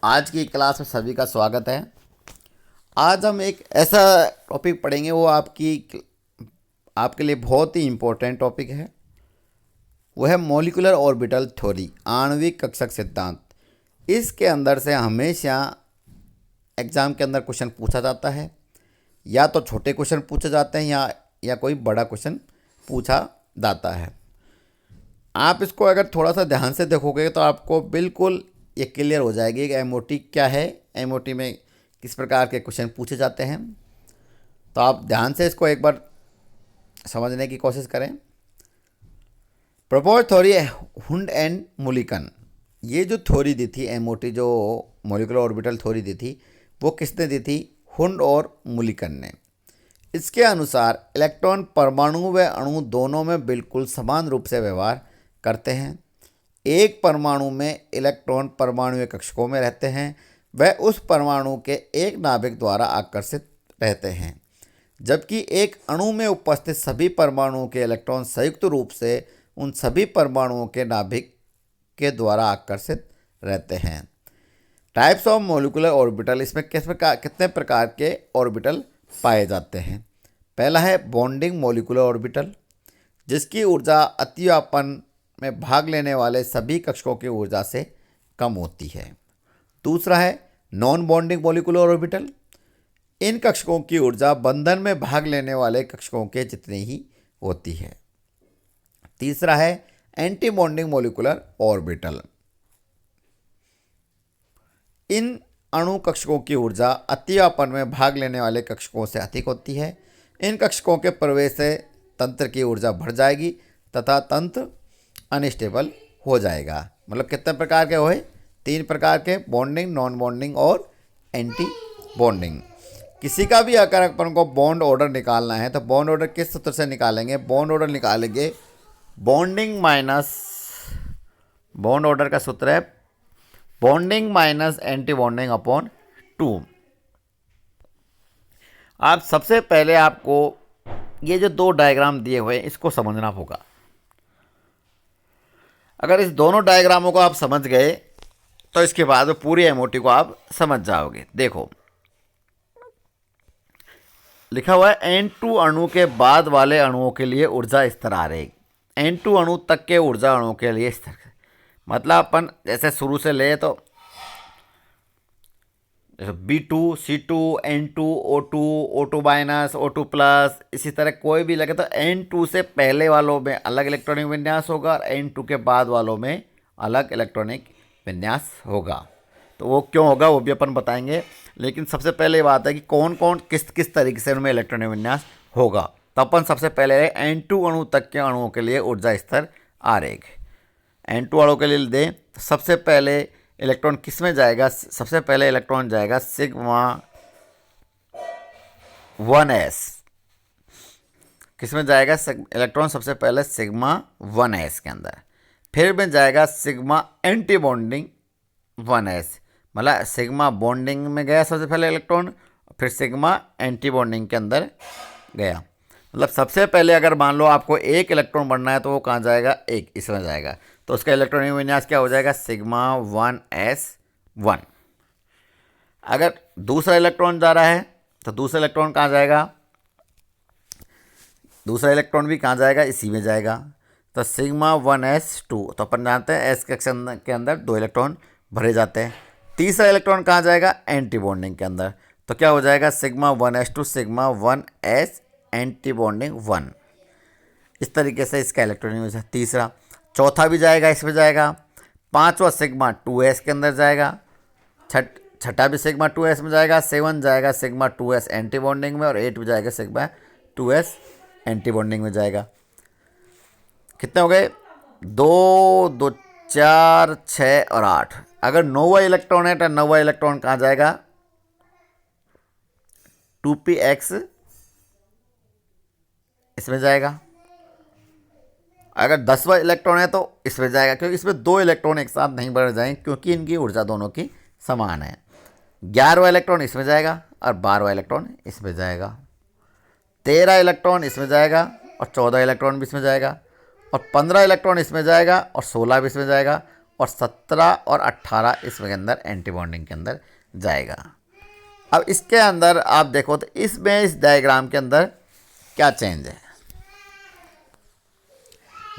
आज की क्लास में सभी का स्वागत है। आज हम एक ऐसा टॉपिक पढ़ेंगे, वो आपके लिए बहुत ही इम्पोर्टेंट टॉपिक है। वो है मॉलिक्यूलर ऑर्बिटल थ्योरी, आणविक कक्षक सिद्धांत। इसके अंदर से हमेशा एग्ज़ाम के अंदर क्वेश्चन पूछा जाता है, या तो छोटे क्वेश्चन पूछे जाते हैं या कोई बड़ा क्वेश्चन पूछा जाता है। आप इसको अगर थोड़ा सा ध्यान से देखोगे तो आपको बिल्कुल ये क्लियर हो जाएगी कि एमओटी क्या है, एमओटी में किस प्रकार के क्वेश्चन पूछे जाते हैं। तो आप ध्यान से इसको एक बार समझने की कोशिश करें। Propose theory Hund and Mulliken, ये जो थ्योरी दी थी एमओटी, जो मॉलिक्यूलर ऑर्बिटल थ्योरी दी थी, वो किसने दी थी? हुंड और मुलिकन ने। इसके अनुसार इलेक्ट्रॉन परमाणु व अणु दोनों में बिल्कुल समान रूप से व्यवहार करते हैं। एक परमाणु में इलेक्ट्रॉन परमाणु कक्षकों में रहते हैं, वह उस परमाणु के एक नाभिक द्वारा आकर्षित रहते हैं, जबकि एक अणु में उपस्थित सभी परमाणुओं के इलेक्ट्रॉन संयुक्त रूप से उन सभी परमाणुओं के नाभिक के द्वारा आकर्षित रहते हैं। टाइप्स ऑफ मॉलिक्यूलर ऑर्बिटल, इसमें कितने प्रकार के ऑर्बिटल पाए जाते हैं? पहला है बॉन्डिंग मॉलिक्यूलर ऑर्बिटल, जिसकी ऊर्जा अतिव्यापन में भाग लेने वाले सभी कक्षकों की ऊर्जा से कम होती है। दूसरा है नॉन बॉन्डिंग मॉलिक्यूलर ऑर्बिटल, इन कक्षकों की ऊर्जा बंधन में भाग लेने वाले कक्षकों के जितनी ही होती है। तीसरा है एंटी बॉन्डिंग मॉलिक्यूलर ऑर्बिटल, इन अणु कक्षकों की ऊर्जा अतिव्यापन में भाग लेने वाले कक्षकों से अधिक होती है। इन कक्षकों के प्रवेश से तंत्र की ऊर्जा बढ़ जाएगी तथा तंत्र अनस्टेबल हो जाएगा। मतलब कितने प्रकार के हुए? 3 प्रकार के, बॉन्डिंग, नॉन बॉन्डिंग और एंटी बॉन्डिंग। किसी का भी अगर अपन को बॉन्ड ऑर्डर निकालना है तो बॉन्ड ऑर्डर किस सूत्र से निकालेंगे? बॉन्ड ऑर्डर निकालेंगे बॉन्डिंग माइनस, बॉन्ड ऑर्डर का सूत्र है bonding minus anti bonding upon 2। आप सबसे पहले आपको ये जो 2 डायग्राम दिए हुए हैं इसको समझना होगा। अगर इस दोनों डायग्रामों को आप समझ गए तो इसके बाद पूरी एमओटी को आप समझ जाओगे। देखो लिखा हुआ है N2 अणु के बाद वाले अणुओं के लिए ऊर्जा स्तर आ रही, N2 अणु तक के ऊर्जा अणुओं के लिए स्तर। मतलब अपन जैसे शुरू से ले तो B2, C2, N2, O2, O2 minus, O2 plus, इसी तरह कोई भी लगे तो N2 से पहले वालों में अलग इलेक्ट्रॉनिक विन्यास होगा और N2 के बाद वालों में अलग इलेक्ट्रॉनिक विन्यास होगा। तो वो क्यों होगा वो भी अपन बताएंगे, लेकिन सबसे पहले ये बात है कि कौन कौन किस किस तरीके से उनमें इलेक्ट्रॉनिक विन्यास होगा। तो अपन सबसे पहले N2 अणु तक के अणुओं के लिए ऊर्जा स्तर आरेख N2 अणु के लिए दें। तो सबसे पहले इलेक्ट्रॉन किस में जाएगा? सबसे पहले इलेक्ट्रॉन जाएगा सिग्मा 1s। किस में जाएगा इलेक्ट्रॉन? सबसे पहले सिग्मा 1s के अंदर। फिर में जाएगा सिग्मा एंटी बॉन्डिंग 1s, मतलब सिग्मा बॉन्डिंग में गया सबसे पहले इलेक्ट्रॉन, फिर सिग्मा एंटी बॉन्डिंग के अंदर गया। मतलब सबसे पहले अगर मान लो आपको एक इलेक्ट्रॉन बनना है तो वो कहाँ जाएगा? एक इसमें जाएगा। तो उसका इलेक्ट्रॉनिक विन्यास क्या हो जाएगा? Sigma 1s1। अगर दूसरा इलेक्ट्रॉन जा रहा है तो दूसरा इलेक्ट्रॉन कहाँ जाएगा? दूसरा इलेक्ट्रॉन भी कहाँ जाएगा? इसी में जाएगा। तो सिग्मा 1s2। तो अपन जानते हैं एस सेक्शन के अंदर 2 इलेक्ट्रॉन भरे जाते हैं। तीसरा इलेक्ट्रॉन कहाँ जाएगा? एंटी बॉन्डिंग के अंदर। तो क्या हो जाएगा? Sigma 1s2 sigma 1s anti bonding 1। इस तरीके से इसका इलेक्ट्रॉनिक तीसरा। चौथा भी जाएगा, इसमें जाएगा। पांचवा सिग्मा 2s के अंदर जाएगा। छठा भी सिग्मा 2s में जाएगा। 7 जाएगा सिग्मा 2s एंटी बॉन्डिंग में, और 8 भी जाएगा सिग्मा 2s एंटी बॉन्डिंग में जाएगा। कितने हो गए? 2, 2, 4, 6 और 8। अगर 9वां इलेक्ट्रॉन है तो 9वां इलेक्ट्रॉन कहाँ जाएगा? 2px इसमें जाएगा। अगर 10वां इलेक्ट्रॉन है तो इसमें जाएगा, क्योंकि इसमें 2 इलेक्ट्रॉन एक साथ नहीं बढ़ जाएंगे क्योंकि इनकी ऊर्जा दोनों की समान है। 11वां इलेक्ट्रॉन इसमें जाएगा और 12वां इलेक्ट्रॉन इसमें जाएगा। 13 इलेक्ट्रॉन इसमें जाएगा और 14 इलेक्ट्रॉन भी इसमें जाएगा, और 15 इलेक्ट्रॉन इसमें जाएगा और 16 भी इसमें जाएगा, और 17 और 18 इसमें अंदर एंटी बॉन्डिंग के अंदर जाएगा। अब इसके अंदर आप देखो तो इसमें इस डायग्राम के अंदर क्या चेंज है,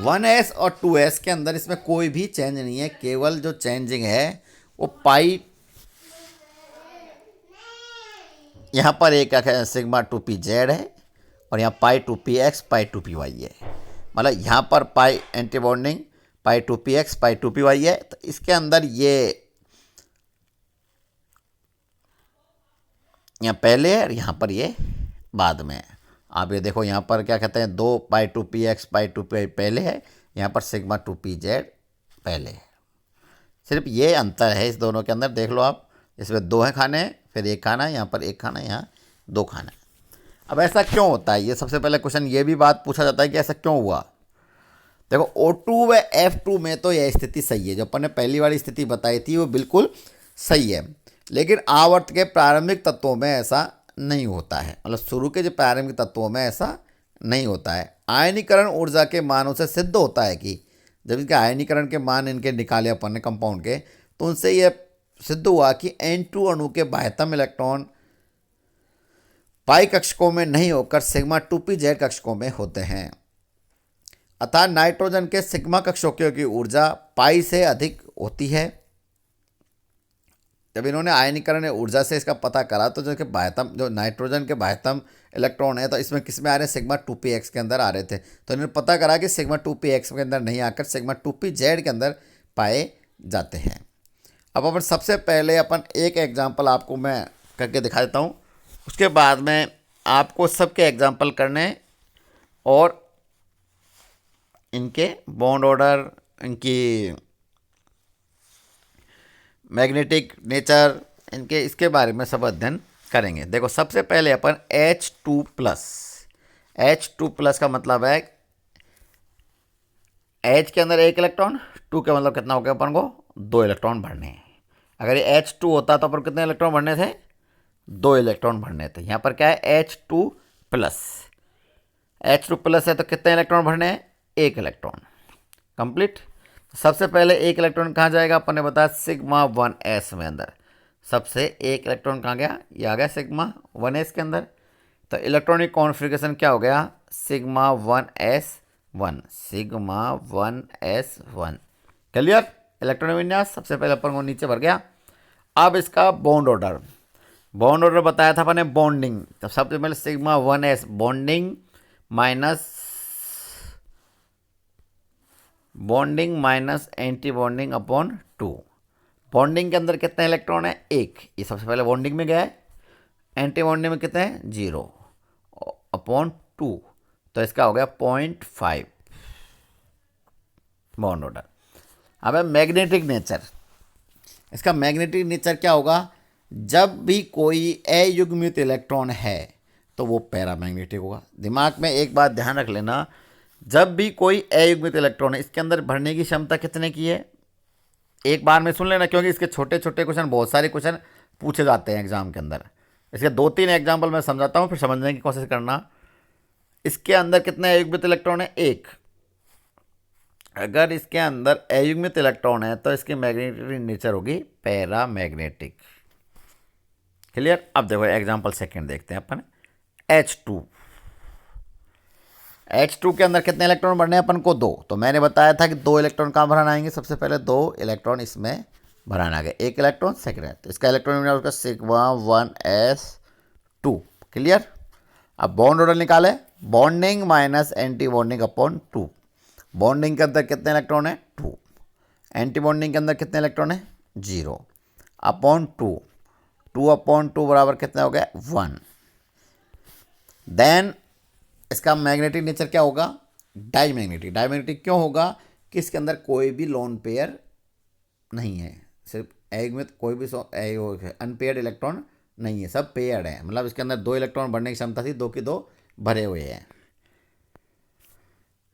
1s और 2s के अंदर इसमें कोई भी चेंज नहीं है, केवल जो चेंजिंग है वो पाई, यहाँ पर एक सिग्मा 2p(z) है और यहाँ पाई 2px पाई 2py है। मतलब यहाँ पर पाई एंटी बॉन्डिंग पाई 2px पाई 2py है। तो इसके अंदर ये यहाँ पहले है और यहाँ पर ये बाद में है। आप ये देखो यहाँ पर क्या कहते हैं, 2 पाई 2px पाई 2py पहले है, यहाँ पर सिग्मा 2pz पहले है। सिर्फ ये अंतर है इस दोनों के अंदर, देख लो आप, इसमें 2 है खाने, फिर 1 खाना है, यहाँ पर 1 खाना है, यहाँ 2 खाना है। अब ऐसा क्यों होता है, ये सबसे पहले क्वेश्चन ये भी बात पूछा जाता है कि ऐसा क्यों हुआ। देखो O2 व F2 में तो यह स्थिति सही है, जो अपन ने पहली वाली स्थिति बताई थी वो बिल्कुल सही है, लेकिन आवर्त के प्रारंभिक तत्वों में ऐसा नहीं होता है। मतलब शुरू के जो प्रारंभिक तत्वों में ऐसा नहीं होता है। आयनीकरण ऊर्जा के मानों से सिद्ध होता है कि जब इनके आयनीकरण के मान इनके निकाले अपन ने कंपाउंड के, तो उनसे यह सिद्ध हुआ कि N2 अणु के बाह्यतम इलेक्ट्रॉन पाई कक्षकों में नहीं होकर सिग्मा 2pz कक्षकों में होते हैं। अतः नाइट्रोजन के सिग्मा कक्षकों की ऊर्जा पाई से अधिक होती है। जब इन्होंने आयनीकरण ऊर्जा से इसका पता करा तो जो नाइट्रोजन के बाह्यतम इलेक्ट्रॉन है तो इसमें किस में आ रहे हैं, सिग्मा 2px के अंदर आ रहे थे। तो इन्होंने पता करा कि सिग्मा 2px के अंदर नहीं आकर सिग्मा 2pz के अंदर पाए जाते हैं। अब अपन सबसे पहले अपन एक एग्जांपल आपको मैं करके दिखा देता हूँ, उसके बाद में आपको सबके एग्जांपल करने और इनके बॉन्ड ऑर्डर, इनकी मैग्नेटिक नेचर, इनके इसके बारे में सब अध्ययन करेंगे। देखो सबसे पहले अपन H2+ का मतलब है H के अंदर 1 इलेक्ट्रॉन, 2 का मतलब कितना हो गया, अपन को 2 इलेक्ट्रॉन भरने हैं। अगर ये H2 होता तो अपन कितने इलेक्ट्रॉन भरने थे, 2 इलेक्ट्रॉन भरने थे। यहाँ पर क्या है H2+ है तो कितने इलेक्ट्रॉन भरने हैं, 1 इलेक्ट्रॉन कंप्लीट। सबसे पहले 1 इलेक्ट्रॉन कहाँ जाएगा, अपन ने बताया सिग्मा 1s में अंदर। सबसे 1 इलेक्ट्रॉन कहाँ गया, ये आ गया सिग्मा 1s के अंदर। तो इलेक्ट्रॉनिक कॉन्फ़िगरेशन क्या हो गया, sigma 1s1, sigma 1s1। Clear, electronic विन्यास सबसे पहले अपन को नीचे भर गया। अब इसका बॉन्ड ऑर्डर बताया था अपन ने, बॉन्डिंग। तो सबसे पहले sigma 1s bonding minus anti bonding upon 2। Bonding के अंदर कितने इलेक्ट्रॉन है, 1, ये सबसे पहले बॉन्डिंग में गया है। एंटी बॉन्डिंग में कितने हैं, 0 अपॉन 2, तो इसका हो गया 0.5 बॉन्ड ऑर्डर। अब है मैग्नेटिक नेचर। इसका मैग्नेटिक नेचर क्या होगा, जब भी कोई अयुग्मित इलेक्ट्रॉन है तो वो पैरामैग्नेटिक होगा। दिमाग में एक बात ध्यान रख लेना, जब भी कोई अयुग्मित इलेक्ट्रॉन है, इसके अंदर भरने की क्षमता कितने की है, एक बार में सुन लेना, क्योंकि इसके छोटे छोटे क्वेश्चन, बहुत सारे क्वेश्चन पूछे जाते हैं एग्जाम के अंदर। इसके 2-3 एग्जाम्पल मैं समझाता हूँ, फिर समझने की कोशिश करना। इसके अंदर कितने अयुग्मित इलेक्ट्रॉन है, 1। अगर इसके अंदर अयुग्मित इलेक्ट्रॉन है तो इसकी मैग्नेटिक नेचर होगी पैरामैग्नेटिक। क्लियर। अब देखो एग्जाम्पल सेकंड देखते हैं अपन, H2 के अंदर कितने इलेक्ट्रॉन भरने हैं अपन को, 2। तो मैंने बताया था कि 2 इलेक्ट्रॉन कहाँ भराना आएंगे, सबसे पहले 2 इलेक्ट्रॉन इसमें भराना आ गया, 1 इलेक्ट्रॉन सेकेंड है, तो इसका इलेक्ट्रॉन उसका सिग्मा 1s2। क्लियर। अब बॉन्ड ऑर्डर निकाले, bonding minus anti bonding upon 2। Bonding के अंदर कितने इलेक्ट्रॉन है, 2। एंटी बॉन्डिंग के अंदर कितने इलेक्ट्रॉन है, 0 अपॉन 2। 2 अपॉन 2 बराबर कितना हो गया, 1। देन इसका मैग्नेटिक नेचर क्या होगा, डाईमैग्नेटिक। डाईमैग्नेटिक क्यों होगा कि इसके अंदर कोई भी लोन पेयर नहीं है, सिर्फ अयुग्मित कोई भी अनपेयर्ड इलेक्ट्रॉन नहीं है, सब पेयर्ड है। मतलब इसके अंदर 2 इलेक्ट्रॉन भरने की क्षमता थी, 2 की 2 भरे हुए हैं।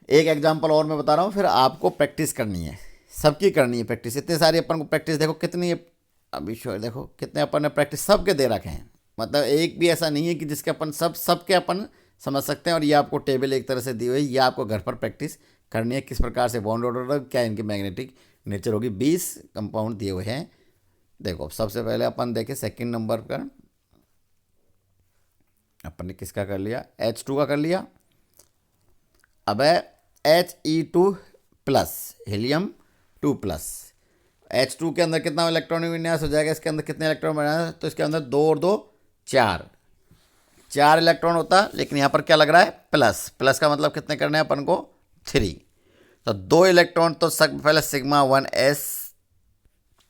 एक एग्जांपल और मैं बता रहा हूँ, फिर आपको प्रैक्टिस करनी है, सबकी करनी है प्रैक्टिस। इतने सारी अपन को प्रैक्टिस देखो कितनी है, अभी श्योर देखो कितने अपन ने प्रैक्टिस सबके दे रखे हैं। मतलब एक भी ऐसा नहीं है कि जिसके अपन सबके अपन समझ सकते हैं। और ये आपको टेबल एक तरह से दी हुई है, ये आपको घर पर प्रैक्टिस करनी है, किस प्रकार से बॉन्ड ऑर्डर, क्या इनकी मैग्नेटिक नेचर होगी 20 कंपाउंड दिए हुए हैं। देखो सबसे पहले अपन देखें सेकंड नंबर पर, अपन ने किसका कर लिया, H2 का कर लिया। अब है He2 plus helium 2 plus. H2 के अंदर कितना इलेक्ट्रॉनिक विन्यास हो जाएगा, इसके अंदर कितने इलेक्ट्रॉन बनाए, तो इसके अंदर 2 और 2 4 इलेक्ट्रॉन होता, लेकिन यहाँ पर क्या लग रहा है प्लस। प्लस का मतलब कितने करने हैं अपन को 3। तो 2 इलेक्ट्रॉन तो पहले सिग्मा 1s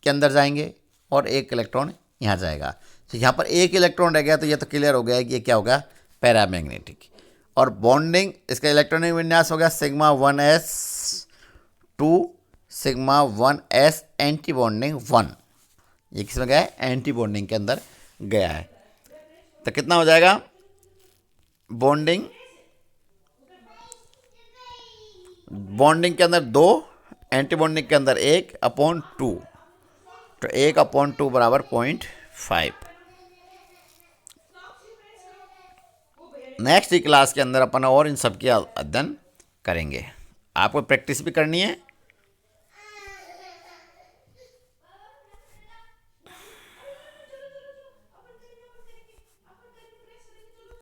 के अंदर जाएंगे और 1 इलेक्ट्रॉन यहाँ जाएगा। तो यहाँ पर 1 इलेक्ट्रॉन रह गया, तो ये तो क्लियर हो गया कि ये क्या होगा पैरामैग्नेटिक। और बॉन्डिंग इसका इलेक्ट्रॉनिक विन्यास हो गया sigma 1s 2 sigma 1s anti bonding 1। ये किसमें गया है, एंटी बॉन्डिंग के अंदर गया है। तो कितना हो जाएगा बॉन्डिंग के अंदर 2, एंटी बॉन्डिंग के अंदर 1/2, तो 1/2 बराबर 0.5। नेक्स्ट क्लास के अंदर अपन और इन सब की अध्ययन करेंगे। आपको प्रैक्टिस भी करनी है